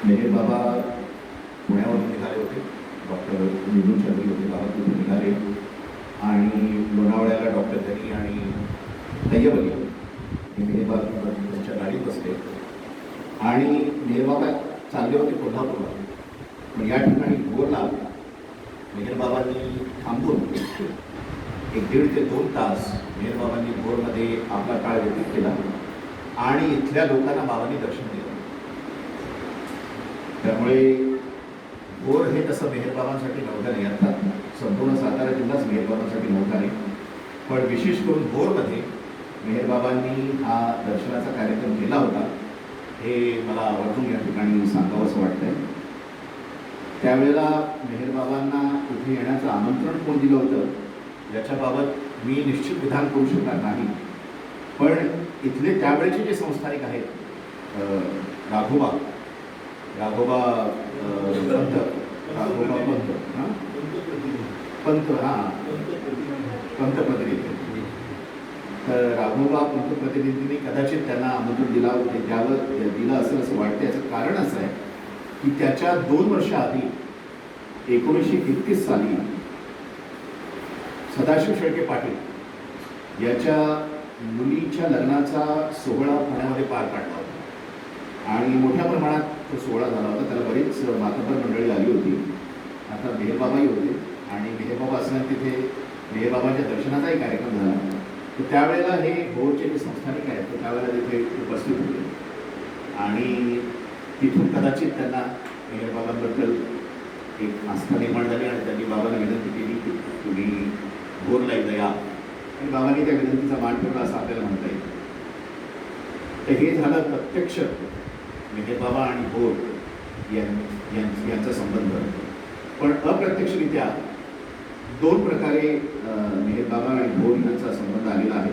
मेहेर बाबा पुण्यावरून निघाले होते. डॉक्टर निधून चौधरी होते बाबा तिथून निघाले आणि लोणावळ्याला डॉक्टर धनी आणि तय्यब अली हे मेहेर बाबा त्यांच्या गाडीत बसले आणि मेहेर बाबा चालले होते कोल्हापूरला. पण या ठिकाणी भोरला मेहेर बाबांनी थांबून 1.5 ते 2 तास मेहेर बाबांनी भोरमध्ये आपला काळ व्यतीत केला आणि इथल्या लोकांना बाबांनी दर्शन दिलं. त्यामुळे भोर हे तसं मेहेर बाबांसाठी नव्हतं नाही, अर्थात संपूर्ण सातारा जिल्हाच मेहेर बाबांसाठी नव्हता नाही, पण विशेष करून भोरमध्ये मेहेर बाबांनी हा दर्शनाचा कार्यक्रम केला होता हे मला आवर्जून या ठिकाणी सांगावं असं वाटतंय. त्यावेळेला मेहेर बाबांना इथे येण्याचं आमंत्रण कोण दिलं होतं याच्याबाबत मी निश्चित विधान करू शकणार नाही, पण इथले त्यावेळेचे जे संस्थानिक आहेत राघोबा पंत हां पंतप्रतिनिधी, तर राघोबा पंतप्रतिनिधींनी कदाचित त्यांना आमंत्रण दिलं असेल असं वाटतं. याचं कारण असं आहे की त्याच्या 2 वर्षाआधी 1931 साली सदाशिव शेळके पाटील याच्या मुलीच्या लग्नाचा सोहळा पुण्यामध्ये पार पाडला होता आणि मोठ्या प्रमाणात तो सोहळा झाला होता. त्याला बरीच मातबर मंडळी आली होती. आता मेहेर बाबाही होते आणि मेहेर बाबा असताना तिथे मेहेर बाबांच्या दर्शनाचाही कार्यक्रम झाला. तर त्यावेळेला हे भोरचे जे संस्थानिक आहेत ते त्यावेळेला तिथे उपस्थित होते आणि तिथून कदाचित त्यांना मेहेर बाबांबद्दल एक आस्था निर्माण झाली आणि त्यांनी बाबांना विनंती केली की तुम्ही भोरला एकदा या आणि बाबांनी त्या विनंतीचा मान ठेवला असं आपल्याला म्हणता येईल. तर हे झालं प्रत्यक्ष मेहेर बाबा आणि भोर यांचा संबंध. पण अप्रत्यक्षरित्या 2 प्रकारे मेहेर बाबा आणि भोर यांचा संबंध आलेला आहे.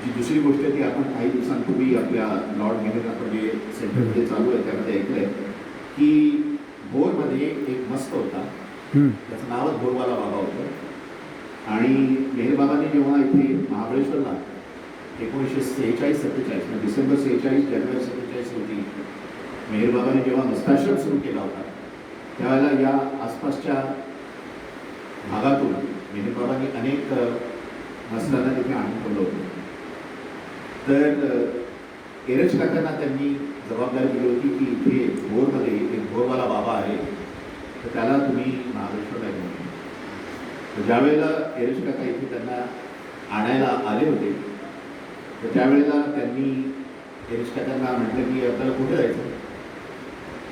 जी दुसरी गोष्ट ती आपण काही दिवसांपूर्वी आपल्या लॉर्ड मेहेर आपण जे सेंटरमध्ये चालू आहे त्यामध्ये ऐकलं आहे की भोरमध्ये एक मस्त होता, त्याचं नावच भोरवाला बाबा होतं आणि मेहेर बाबांनी जेव्हा इथे महाबळेश्वरला 1946-47 डिसेंबर 46 जानेवारी 47 रोजी मेहेर बाबांनी जेव्हा मस्ताश्रम सुरू केला होता त्यावेळेला या आसपासच्या भागातून मेहेर बाबांनी अनेक मस्तांना तिथे आणून ठेवलं होतं. तर एरज काकांना त्यांनी जबाबदारी दिली होती की इथे भोरमध्ये एक भोरवाला बाबा आहे तर त्याला तुम्ही महाबळेश्वरला घेऊन या. तर ज्यावेळेला एरज काका इथे त्यांना आणायला आले होते तर त्यावेळेला त्यांनी एरज काकांना म्हटलं की आपल्याला कुठे जायचं.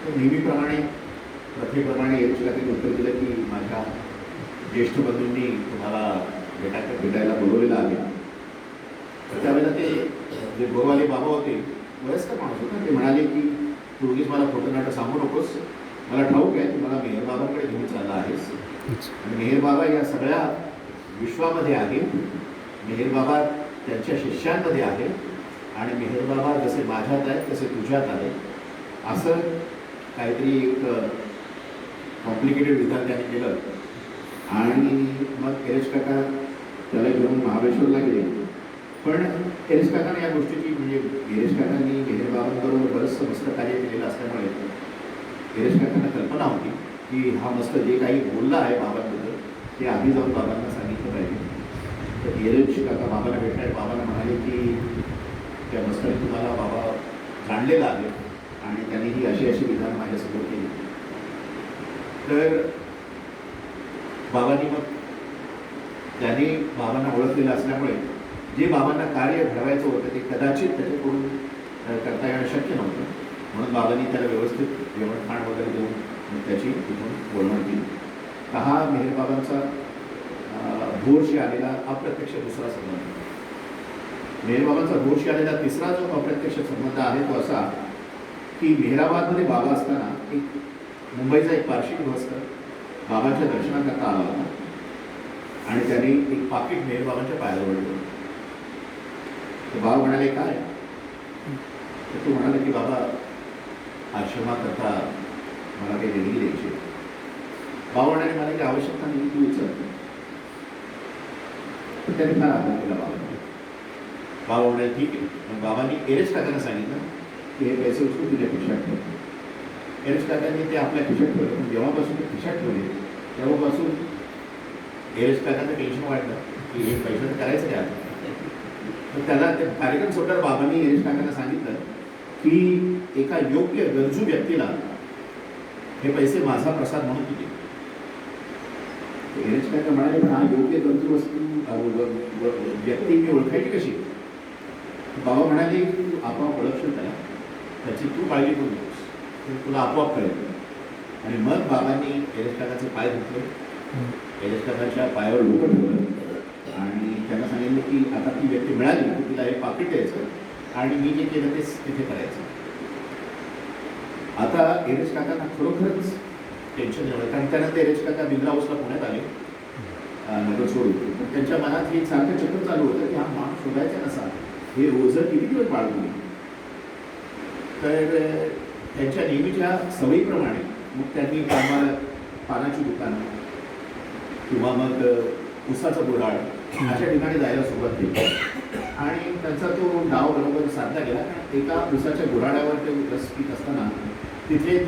तर नेहमीप्रमाणे प्रथेप्रमाणे एरज काकांनी उत्तर दिलं की माझ्या ज्येष्ठ बंधूंनी तुम्हाला भेटायला बोलवलेलं आहे. तर त्यावेळेला ते जे भोरवाले बाबा होते वयस्कर माणूस होता, ते म्हणाले की तू उगीच मला खोटं नाटं सांगू नकोस, मला ठाऊक आहे तू मला मेहेर बाबांकडे घेऊन चालला आहेस आणि मेहेर बाबा या सगळ्या विश्वामध्ये आहे, मेहेर बाबा त्यांच्या शिष्यांमध्ये आहे आणि मेहेर बाबा जसे माझ्यात आहेत तसे तुझ्यात आहे. असं काहीतरी एक कॉम्प्लिकेटेड विधान त्यांनी केलं आणि मग एरज काका त्याला घेऊन महाबळेश्वरला गेले. पण एरज काकाने या गोष्टीची म्हणजे एरज काकांनी मेहेर बाबांबरोबर बरंचसं मस्त कार्य केलेलं असल्यामुळे एरज काकांना कल्पना होती की हा मस्त जे काही बोलला आहे बाबांबद्दल ते आधी जाऊन बाबांना सांगितलं पाहिजे. तर एरज काका बाबांना भेटले, बाबांना म्हणाले की त्या मस्ताने तुम्हाला बाबा जाणलेला आहे आणि त्यांनी ही अशी विधान माझ्यासमोर केली. तर बाबांनी मग त्यांनी बाबांना ओळखलेलं असल्यामुळे जे बाबांना कार्य घडवायचं होतं ते कदाचित त्याच्याकडून करता येणं शक्य नव्हतं, म्हणून बाबांनी त्याला व्यवस्थित जेवणखाण वगैरे देऊन त्याची तिथून बोलवण केली. तर हा मेहेर बाबांचा भोरशी आलेला अप्रत्यक्ष दुसरा संबंध. मेहेर बाबांचा भोरशी आलेला तिसरा जो अप्रत्यक्ष संबंध आहे तो असा की मेहराबादमध्ये बाबा असताना एक मुंबईचा एक पारशी गृहस्थ बाबांच्या दर्शनाकरता आला होता आणि त्याने एक पाकिट मेहेर बाबांच्या पायाला ओढलं. तर बाबा म्हणाले काय. तर तू म्हणाले की बाबा आश्रमाकरता मला काही देणगी द्यायची. बाबा म्हणाले मला काही आवश्यकता नाही, तू विचारतो. तर त्याने फार आदर केला बाबांनी. बाबा म्हणाले ठीक आहे. मग बाबांनी एरज काकांना सांगितलं की हे पैसे उचलून तुझ्या खिशात ठेव. एरेश काकांनी ते आपल्या खिशात ठेवलं. पण जेव्हापासून ते खिशात ठेवले तेव्हापासून एरेश काकांचं टेन्शन वाढलं की हे पैशाचं करायचं काय आता. तर त्याला ते कार्यक्रम सोडल्यावर बाबांनी एरेश काकांना सांगितलं की एका योग्य गरजू व्यक्तीला हे पैसे माझा प्रसाद म्हणून तू दे. एरेश काका म्हणाले पण हा योग्य गरजू व्यक्ती मी ओळखायची कशी. बाबा म्हणाले की तू आपोआप ओळखशील त्याला, त्याची तू काळजी करू नकोस, तुला आपोआप कळेल. आणि मग बाबांनी एरेश काकाचे पाय धुतले, एरेश काकाच्या पायावर डोकं ठेवलं आणि त्यांना सांगितलं की आता ती व्यक्ती मिळाली की तिला हे पाकिट द्यायचं आणि मी जे केलं तेच तिथे करायचं. आता एरेश काकांना खरोखरच टेन्शन झालं, कारण त्यानंतर एरेश काका बिंद्रा हाऊसला पुण्यात आले नगर सोडून. पण त्यांच्या मनात हे सारखं चक्र चालू होतं की हा माणूस शोधायचा कसा, हे ओझं किती दिवस बाळगून. तर त्यांच्या नेहमीच्या सवयीप्रमाणे मग त्यांनी पानाची दुकानं किंवा मग उसाचं गुऱ्हाळ अशा ठिकाणी जायला सुरुवात केली. आणि त्यांचा तो डाव बरोबर साधला गेला. कारण एका उसाच्या गुऱ्हाळ्यावर ते रस पीत असताना तिथे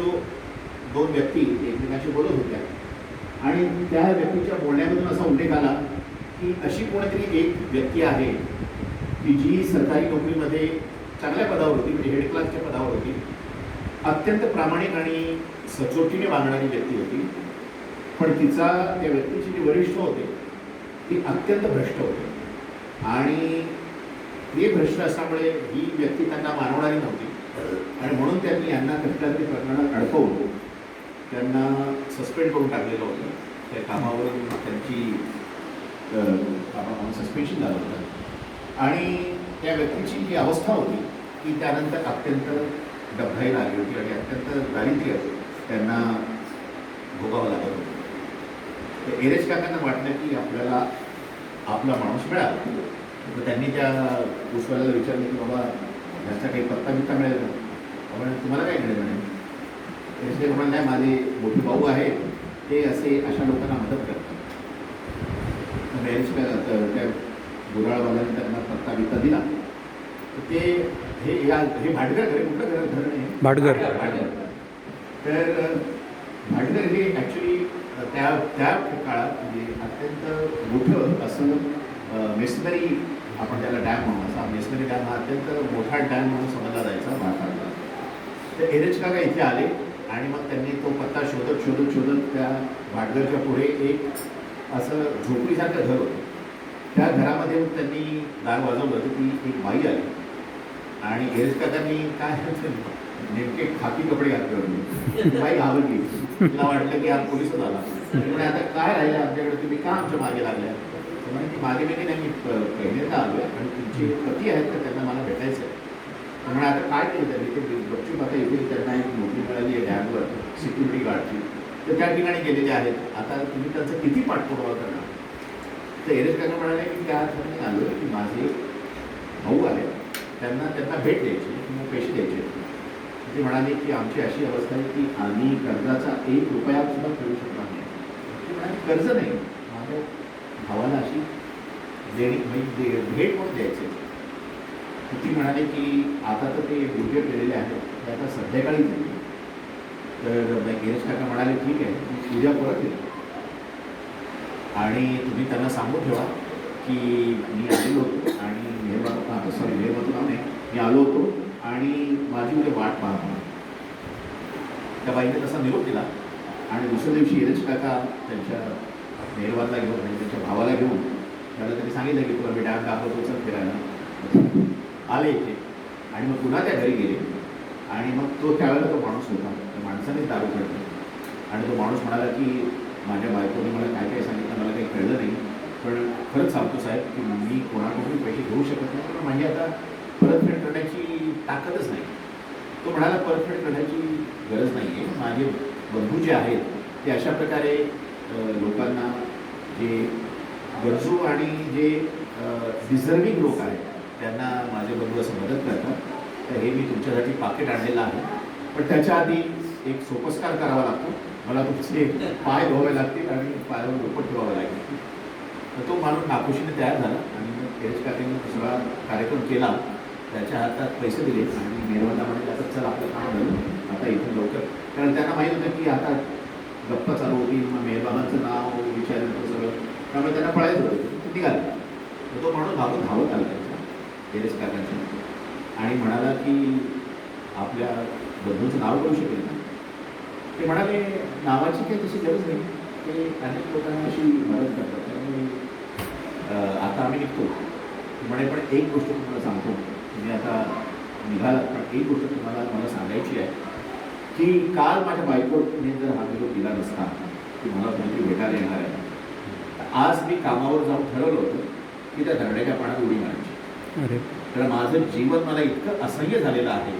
दोन व्यक्ती एकमेकांशी बोलत होत्या आणि त्या व्यक्तीच्या बोलण्यामधून असा उल्लेख आला की अशी कोणतरी एक व्यक्ती आहे की जी सरकारी नोकरीमध्ये चांगल्या पदावर होती, म्हणजे हेड क्लासच्या पदावर होती, अत्यंत प्रामाणिक आणि सचोटीने वागणारी व्यक्ती होती. पण तिचा त्या व्यक्तीचे जे वरिष्ठ होते ती अत्यंत भ्रष्ट होते आणि हे भ्रष्ट असल्यामुळे ही व्यक्ती त्यांना मानवणारी नव्हती. आणि म्हणून त्यांनी यांना कसल्या तरी प्रकरणात अडकवून त्यांना सस्पेंड करून टाकलेलं होतं. त्या कामावरून त्यांची कामावरून सस्पेन्शन झालं होतं. आणि त्या व्यक्तीची जी अवस्था होती ती त्यानंतर अत्यंत डबघाईला आली होती आणि अत्यंत दारिद्र्य त्यांना भोगावं लागत होतं. तर एरेश काकांना वाटलं की आपल्याला आपला माणूस मिळाला. तर त्यांनी त्या पुष्कळाला विचारलं की बाबा ह्याचा काही पत्ता बित्ता मिळेल का. म्हणजे तुम्हाला काय मिळेल म्हणे. एरेश काका म्हणाले नाही, माझे मोठे भाऊ आहेत ते असे अशा लोकांना मदत करतात. तर एरेश काका त्या गुऱ्हाळवाल्याने त्यांना पत्ता बित्ता दिला. तर ते हे भाटगर घर, कुठलं घर नाही भाटगर. तर भाटगर हे ॲक्च्युली त्या काळात म्हणजे अत्यंत मोठं असं मेसनरी, आपण त्याला डॅम म्हणून, असा मेसनरी डॅम हा अत्यंत मोठा डॅम म्हणून समजला जायचा भारतातला. तर एरेश काका इथे आले आणि मग त्यांनी तो पत्ता शोधत त्या भाटघरच्या पुढे एक असं झोपडीसारखं घर होतं. त्या घरामध्ये त्यांनी दार वाजवलं तर ती एक बाई आली आणि एरेश काकांनी काय नेमके खाकी कपडे घातले होते. बाई आवडली, तिला वाटलं की हा पोलिसच आला. म्हणजे आता काय राहिलं आमच्याकडे, तुम्ही का आमच्या मागे लागल्या. म्हणजे मागे मी नाही, मी पहिल्यांदा आलो आहे आणि तुमचे पती आहेत तर त्यांना मला भेटायचं आहे. त्यामुळे आता काय केलं त्यांनी, ते बच्चू आता इथे त्यांना एक नोकरी मिळाली आहे डॅमवर सिक्युरिटी गार्डची, तर त्या ठिकाणी गेलेले आहेत. आता तुम्ही त्यांचा किती पाठपुरावा करणार. तर एरेश काका म्हणाले की त्या ठिकाणी आलो की माझे भाऊ आले, त्यांना भेट द्यायची किंवा पैसे द्यायचे. ते म्हणाले की आमची अशी अवस्था आहे की आम्ही कर्जाचा 1 रुपया सुद्धा फेडू शकणार नाही. ते म्हणाले कर्ज नाही, माझ्या भावाला अशी देणी म्हणजे भेट म्हणून द्यायचे. ती म्हणाले की आता तर ते गुडघे केलेले आहेत, ते आता संध्याकाळीच येईल. तर एरेश काका म्हणाले ठीक आहे, उद्या परत येईल आणि तुम्ही त्यांना सांगून ठेवा की मी आलेलो होतो आणि मेहरबान नाही, मी आलो होतो आणि माझी उद्या वाट पाहतो. त्या बाईने तसा निरोप दिला आणि दुसऱ्या दिवशी एरेश काका त्यांच्या मेहरबानला घेऊन म्हणजे त्यांच्या भावाला घेऊन त्याला त्यांनी सांगितलं की तुला मी डॅम दाखवतो, चल फिरायला. आले इथे आणि मग पुन्हा त्या घरी गेले आणि मग त्यावेळेला तो माणूस होता, त्या माणसानेच दारू काढलं आणि तो माणूस म्हणाला की माझ्या बायकोने मला काय काय सांगितलं मला काही कळलं नाही, पण खरंच सांगतो साहेब की मी कोणाकडून पैसे घेऊ शकत नाही, पण म्हणजे आता परतफेड करण्याची ताकदच नाही. तो म्हणाला परतफेड करण्याची गरज नाही आहे, माझे बंधू जे आहेत ते अशा प्रकारे लोकांना जे गरजू आणि जे डिझर्विंग लोक आहेत त्यांना माझे बंधू असं मदत करतात. तर हे मी तुमच्यासाठी पाकिट आणलेलं आहे, पण त्याच्या आधी एक सोपस्कार करावा लागतो, मला तुमचे पाय धुवावे लागतील आणि पायावर डोकं ठेवावं लागेल. तर तो माणूस नाखुशीने तयार झाला आणि एरेश काकांनी सगळा कार्यक्रम केला, त्याच्या हातात पैसे दिले आणि मेहरबानला म्हणजे आता आता इथून लवकर, कारण त्यांना माहीत होतं की आता गप्पा चालू होती, मग मेहरबाबांचं नाव विचारलं सगळं, त्यामुळे त्यांना पळायचं होतं. ते निघाले. तर तो माणूस धावत आला त्यांच्या एरेस काकांच्या आणि म्हणाला की आपल्या बंधूचं नाव करू शकेल ना. ते म्हणाले नावाची काही तशी गरज नाही, ते अनेक लोकांना अशी मदत करतात, त्यामुळे आता आम्ही निघतो. म्हणे पण एक गोष्ट तुम्हाला सांगतो, तुम्ही आता निघालात पण एक गोष्ट तुम्हाला मला सांगायची आहे की काल माझ्या बायकोने जर हा निरोप दिला नसता की मला कोणतरी भेटायला येणार आहे, तर आज मी कामावर जाऊन ठरवलं होतं की त्या धरणाच्या पाण्यात उडी मारायची. तर माझं जीवन मला इतकं असह्य झालेलं आहे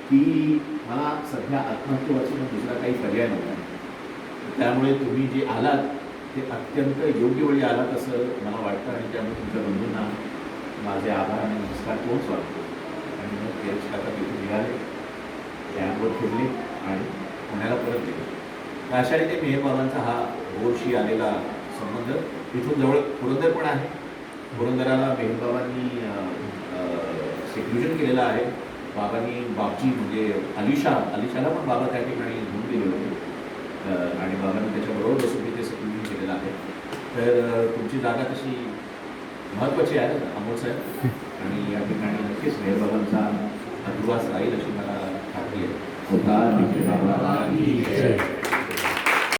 की मला सध्या आत्महत्येवाचून दुसरा काही पर्याय नव्हता. त्यामुळे तुम्ही जे आलात ते अत्यंत योग्य वेळी आलात असं मला वाटतं आणि त्यामुळे तुमच्या बंधूंना माझे आभार आणि नमस्कार पोहोच वाटतो. आणि मग एरेश काका तिथून निघाले, कॅम्पवर फिरले आणि पुण्याला परत गेले. तर अशाने ते मेहरबाबांचा हा भोरशी आलेला संबंध, इथून जवळ पुरंदर पण आहे. पुरंदराला मेहरबाबांनी सेक्युरिजन केलेलं आहे. बाबांनी बापजी म्हणजे अलिशाला पण बाबा त्या ठिकाणी घेऊन गेलेलो होते आणि बाबांनी त्याच्याबरोबर बसून तिथे सेक्युरिजन केलेलं आहे. तर तुमची जागा तशी महत्त्वाची आहे अमोल साहेब, आणि या ठिकाणी नक्कीच मेहरबाबांचा अधिवास राहील अशी मला खात्री आहे.